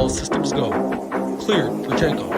All systems go. Cleared for takeoff.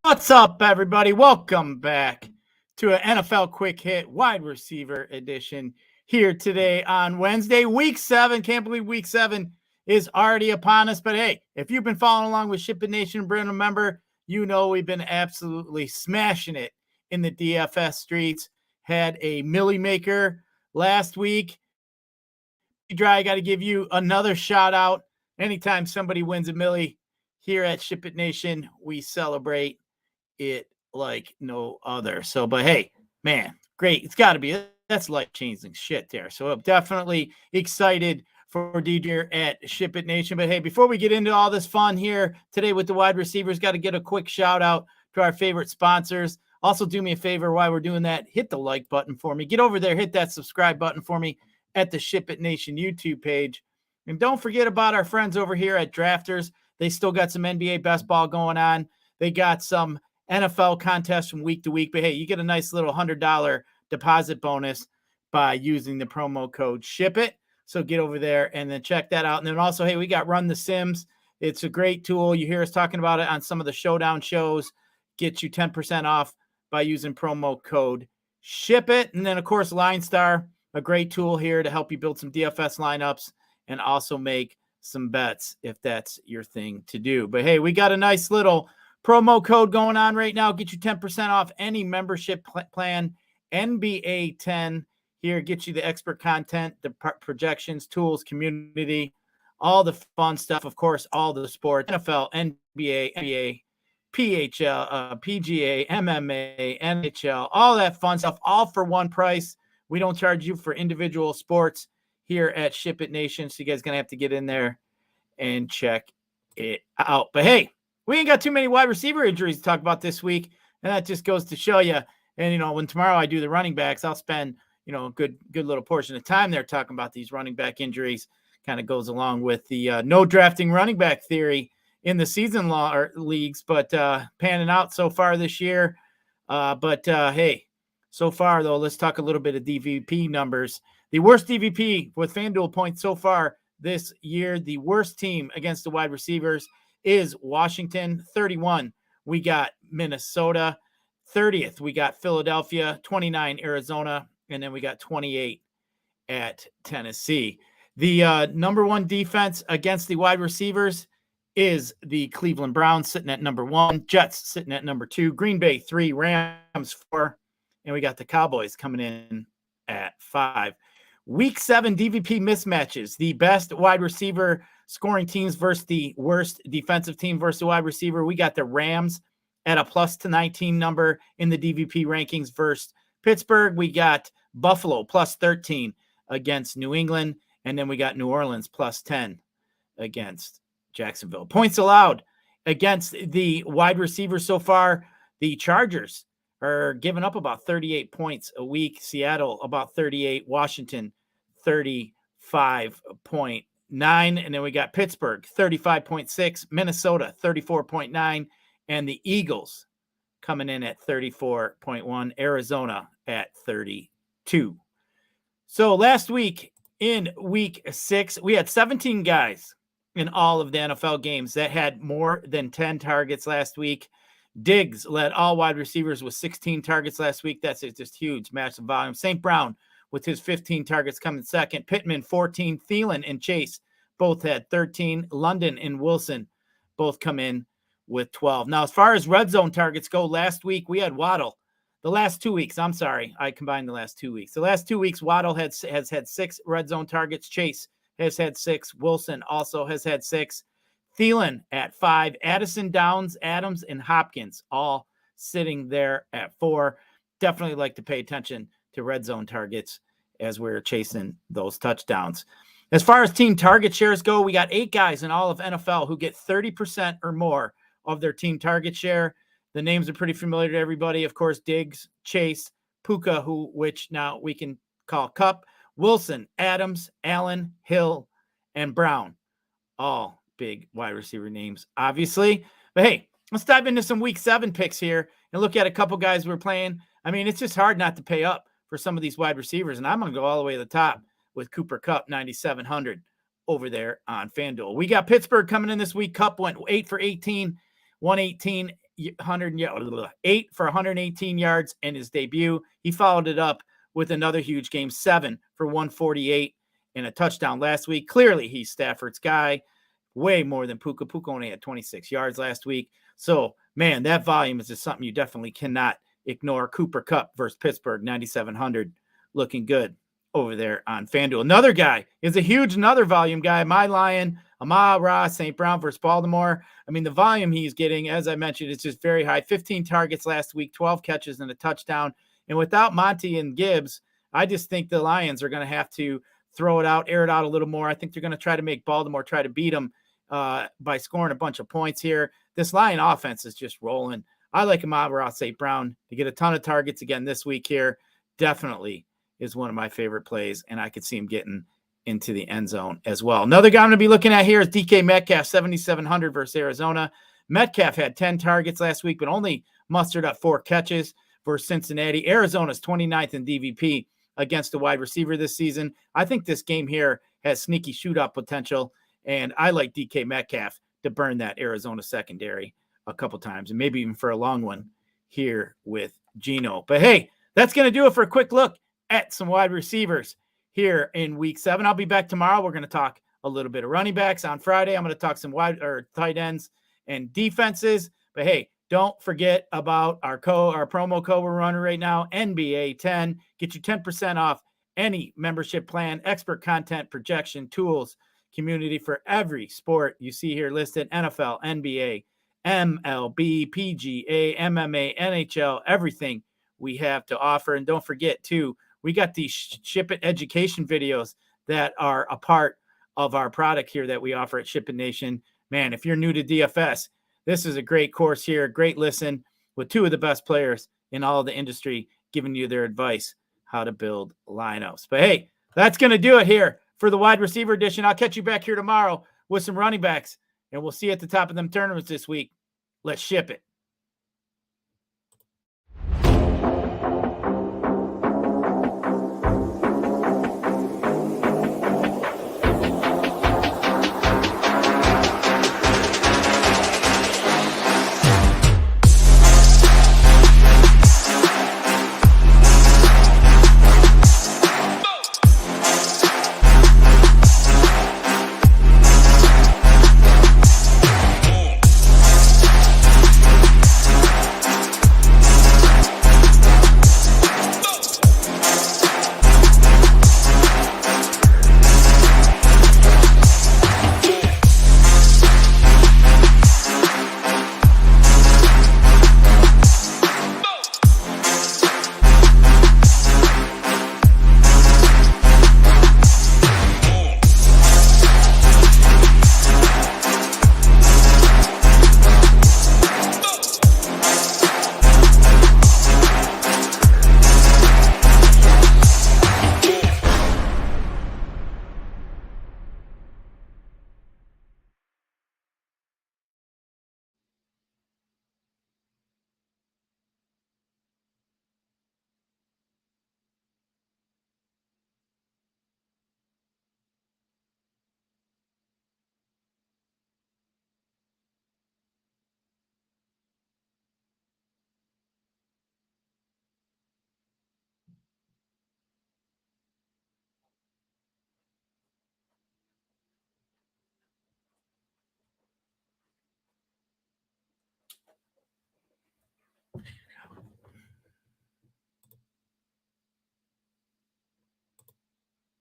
What's up, everybody? Welcome back to an NFL Quick Hit wide receiver edition here today on Wednesday, Week 7. Can't believe Week 7 is already upon us. But hey, if you've been following along with SHIPIT Nation, Brand member, you know we've been absolutely smashing it in the DFS streets. Had a Millie Maker last week. I got to give you another shout out. Anytime somebody wins a Millie here at SHIPIT Nation, we celebrate it like no other. So, but hey, man, great. It's got to be. That's life-changing shit there. So I'm definitely excited for DJ at SHIPIT Nation. But hey, before we get into all this fun here today with the wide receivers, got to get a quick shout out to our favorite sponsors. Also, do me a favor while we're doing that, hit the like button for me. Get over there, hit that subscribe button for me at the SHIPIT Nation YouTube page. And don't forget about our friends over here at Drafters. They still got some NBA best ball going on. They got some NFL contests from week to week. But hey, you get a nice little $100 deposit bonus by using the promo code SHIPIT. So get over there and then check that out. And then also, hey, we got Run the Sims. It's a great tool. You hear us talking about it on some of the Showdown shows. Get you 10% off by using promo code SHIPIT. And then, of course, LineStar, a great tool here to help you build some DFS lineups and also make some bets if that's your thing to do. But hey, we got a nice little promo code going on right now. Get you 10% off any membership plan. NBA 10 here. Get you the expert content, the projections, tools, community, all the fun stuff. Of course, all the sports, NFL, NBA, PHL, PGA, MMA, NHL, all that fun stuff, all for one price. We don't charge you for individual sports here at SHIPIT Nation. So you guys are going to have to get in there and check it out. But hey, we ain't got too many wide receiver injuries to talk about this week. And that just goes to show you. And, you know, when tomorrow I do the running backs, I'll spend, you know, a good little portion of time there talking about these running back injuries. Kind of goes along with the no drafting running back theory in the season leagues, but panning out so far this year. Hey, so far, though, let's talk a little bit of DVP numbers. The worst DVP with FanDuel points so far this year, the worst team against the wide receivers is Washington, 31. We got Minnesota, 30th. We got Philadelphia, 29, Arizona, and then we got 28 at Tennessee. The number one defense against the wide receivers is the Cleveland Browns sitting at number 1, Jets sitting at number 2, Green Bay 3, Rams 4, and we got the Cowboys coming in at 5. Week 7 DVP mismatches, the best wide receiver scoring teams versus the worst defensive team versus the wide receiver. We got the Rams at a +19 number in the DVP rankings versus Pittsburgh. We got Buffalo +13 against New England. And then we got New Orleans +10 against Jacksonville. Points allowed against the wide receivers so far. The Chargers are giving up about 38 points a week. Seattle about 38. Washington 35.9. And then we got Pittsburgh 35.6. Minnesota 34.9. And the Eagles coming in at 34.1. Arizona at 32. So last week in week 6, we had 17 guys in all of the NFL games that had more than 10 targets last week. Diggs led all wide receivers with 16 targets last week. That's just huge, massive volume. St. Brown with his 15 targets coming second. Pittman, 14. Thielen and Chase both had 13. London and Wilson both come in with 12. Now, as far as red zone targets go, last week we had Waddle. The last 2 weeks, I'm sorry, I combined the last 2 weeks. The last 2 weeks, Waddle has had 6 red zone targets. Chase has had 6. Wilson also has had 6. Thielen at 5. Addison, Downs, Adams, and Hopkins all sitting there at 4. Definitely like to pay attention to red zone targets as we're chasing those touchdowns. As far as team target shares go, we got 8 guys in all of NFL who get 30% or more of their team target share. The names are pretty familiar to everybody. Of course, Diggs, Chase, Puka, which now we can call Cup, Wilson, Adams, Allen, Hill, and Brown. All big wide receiver names, obviously. But hey, let's dive into some week 7 picks here and look at a couple guys we're playing. I mean, it's just hard not to pay up for some of these wide receivers, and I'm going to go all the way to the top with Cooper Kupp, 9,700 over there on FanDuel. We got Pittsburgh coming in this week. Kupp went 8 for 18, 118, 8 for 118 yards in his debut. He followed it up with another huge game, 7 for 148 and a touchdown last week. Clearly, he's Stafford's guy, way more than Puka. Puka only had 26 yards last week. So, man, that volume is just something you definitely cannot ignore. Cooper Kupp versus Pittsburgh, 9,700, looking good over there on FanDuel. Another guy is another volume guy, my Lion, Amon-Ra St. Brown versus Baltimore. I mean, the volume he's getting, as I mentioned, it's just very high. 15 targets last week, 12 catches and a touchdown. And without Monty and Gibbs, I just think the Lions are going to have to throw it out, air it out a little more. I think they're going to try to make Baltimore try to beat them by scoring a bunch of points here. This Lion offense is just rolling. I like Amon-Ra St. Brown to get a ton of targets again this week here. Definitely is one of my favorite plays, and I could see him getting into the end zone as well. Another guy I'm going to be looking at here is DK Metcalf, 7,700 versus Arizona. Metcalf had 10 targets last week, but only mustered up 4 catches for Cincinnati. Arizona's 29th in DVP against a wide receiver this season. I think this game here has sneaky shootout potential, and I like DK Metcalf to burn that Arizona secondary a couple times, and maybe even for a long one here with Geno. But hey, that's going to do it for a quick look at some wide receivers here in week 7. I'll be back tomorrow. We're going to talk a little bit of running backs. On Friday, I'm going to talk some tight ends and defenses. But hey, don't forget about our promo code we're running right now, NBA 10. Get you 10% off any membership plan, expert content, projection, tools, community for every sport you see here listed: NFL, NBA, MLB, PGA, MMA, NHL, everything we have to offer. And don't forget, too, we got these SHIPIT education videos that are a part of our product here that we offer at SHIPIT Nation. Man, if you're new to DFS, this is a great course here, great listen with 2 of the best players in all of the industry giving you their advice how to build lineups. But hey, that's going to do it here for the wide receiver edition. I'll catch you back here tomorrow with some running backs, and we'll see you at the top of them tournaments this week. Let's ship it.